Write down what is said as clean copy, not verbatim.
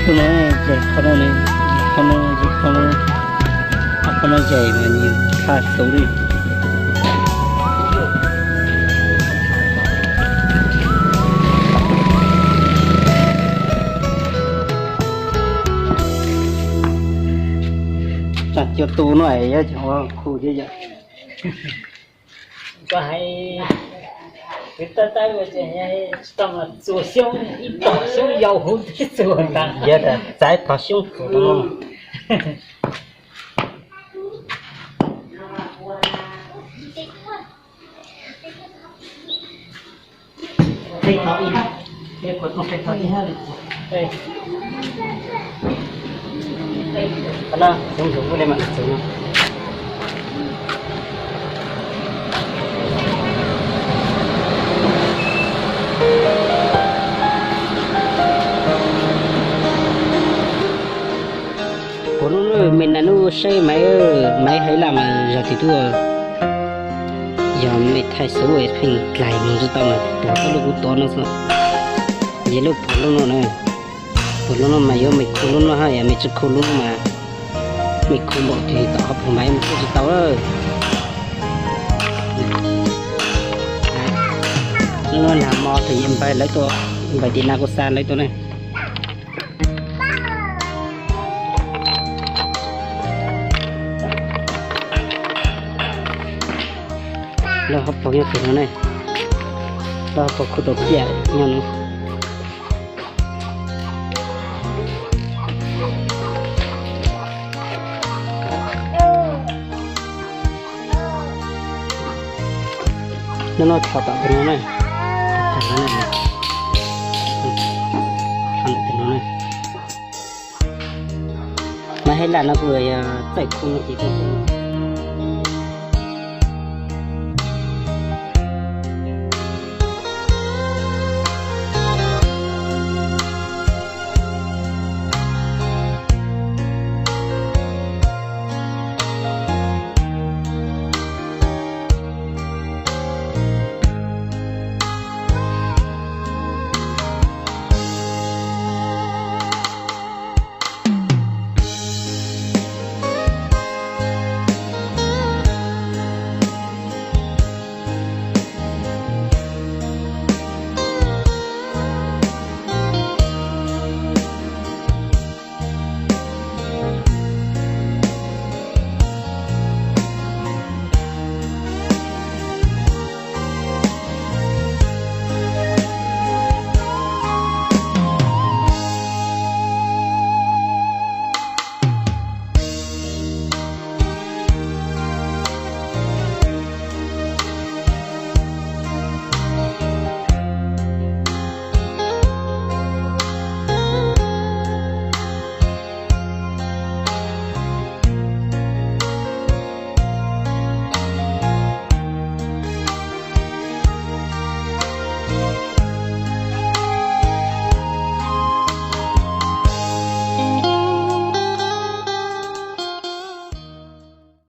tôi nói để con nó này con nó dày mà nhìn khá xấu đi. Chặt cho tu này cho khu chứ vậy. Có hay người ta tay của chị hay tầm là chùa xương ít bỏ xương dầu hút cái chùa ta. Giờ là trái phá xương của nó. Thấy nó đi ha, cái quần không thấy nó đi ha. Đây, cái đó dùng cái này mà dùng nó. Mình là nó xây máy hay làm giờ thì tôi giờ mình thay số rồi mình lại mình cho tao là bỏ cái lúc to nó sao vậy lúc bỏ luôn này bỏ luôn mà giờ mình khô luôn nó hay mình chỉ khô luôn mà mình khô một thì tao học máy mình cho tao đó nó làm mò thì em phải lấy tôi phải đi nào có san lấy tôi này. Lo hấp vào cái nó này, lo vào khu vực dẻ nhon, nó thọ tạo cái nó này, thằng nó này, thằng cái nó này, mà hay là nó vừa chạy khung thì không.